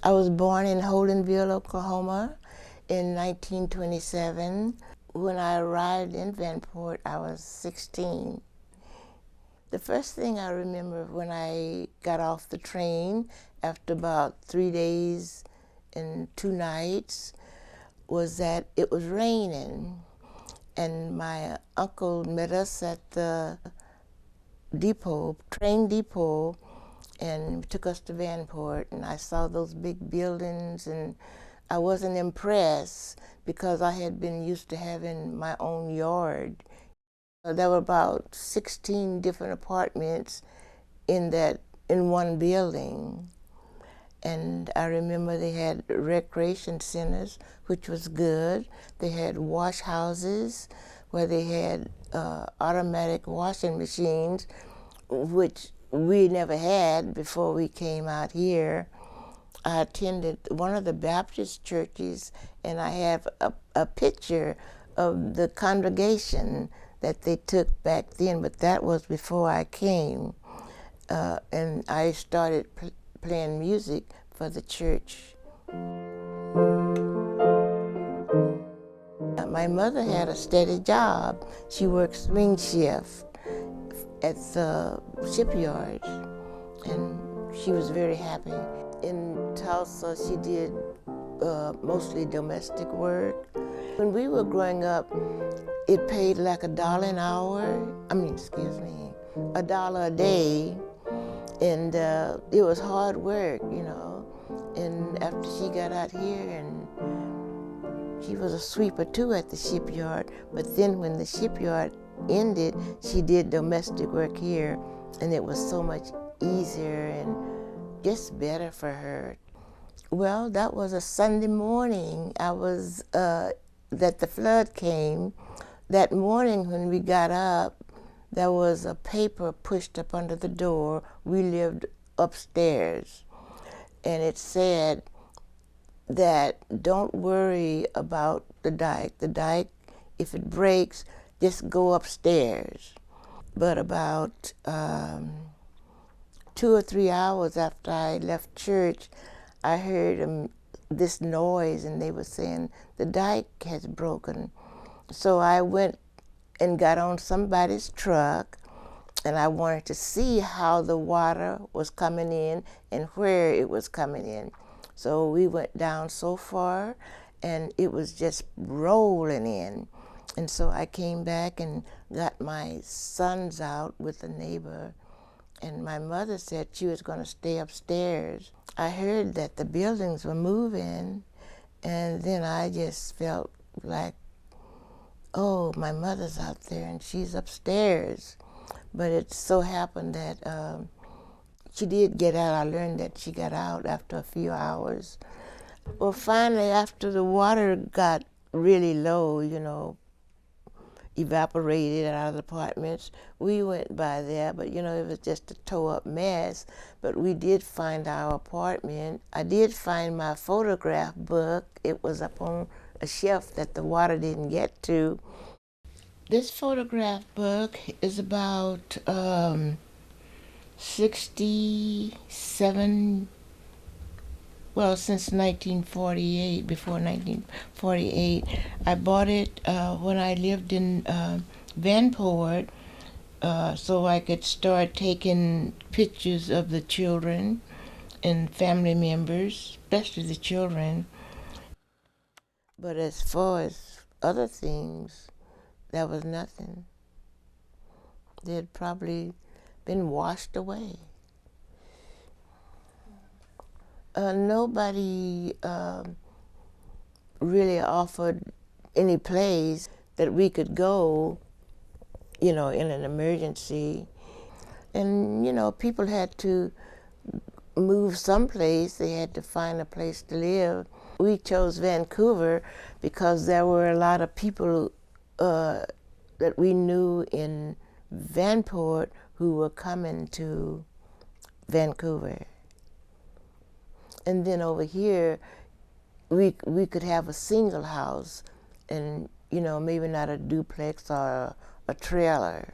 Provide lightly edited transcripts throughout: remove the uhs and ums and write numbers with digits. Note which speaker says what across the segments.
Speaker 1: I was born in Holdenville, Oklahoma in 1927. When I arrived in Vanport, I was 16. The first thing I remember when I got off the train after about 3 days and 2 nights was that it was raining. And my uncle met us at the depot, train depot, and took us to Vanport. And I saw those big buildings, and I wasn't impressed because I had been used to having my own yard. There were about 16 different apartments in one building. And I remember they had recreation centers, which was good. They had wash houses where they had automatic washing machines, which we never had before we came out here. I attended one of the Baptist churches, and I have a picture of the congregation that they took back then, but that was before I came. And I started playing music for the church. My mother had a steady job. She worked swing shift at the shipyard, and she was very happy. In Tulsa, she did mostly domestic work. When we were growing up, it paid like $1 an hour. $1 a day. And it was hard work, you know. And after she got out here, and she was a sweeper too at the shipyard, but then when the shipyard ended, she did domestic work here, and it was so much easier and just better for her. Well, that was a Sunday morning. That the flood came. That morning when we got up, there was a paper pushed up under the door. We lived upstairs, and it said that don't worry about the dike. The dike, if it breaks, just go upstairs. But about 2 or 3 hours after I left church, I heard this noise, and they were saying the dike has broken. So I went and got on somebody's truck, and I wanted to see how the water was coming in and where it was coming in. So we went down so far, and it was just rolling in. And so I came back and got my sons out with a neighbor, and my mother said she was going to stay upstairs. I heard that the buildings were moving, and then I just felt like, oh, my mother's out there and she's upstairs. But it so happened that she did get out. I learned that she got out after a few hours. Well, finally, after the water got really low, you know, evaporated out of the apartments, we went by there, but you know, it was just a tore-up mess. But we did find our apartment. I did find my photograph book. It was up on a shelf that the water didn't get to. This photograph book is about 67, well, since 1948, before 1948. I bought it when I lived in Vanport, so I could start taking pictures of the children and family members, especially the children. But as far as other things, there was nothing. They had probably been washed away. Nobody really offered any place that we could go, you know, in an emergency. And, you know, people had to move someplace. They had to find a place to live. We chose Vancouver because there were a lot of people that we knew in Vanport who were coming to Vancouver. And then over here, we could have a single house, and you know, maybe not a duplex or a trailer.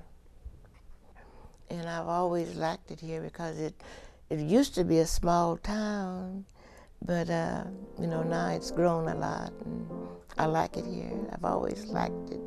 Speaker 1: And I've always liked it here because it used to be a small town, But, you know, now it's grown a lot, and I like it here. I've always liked it.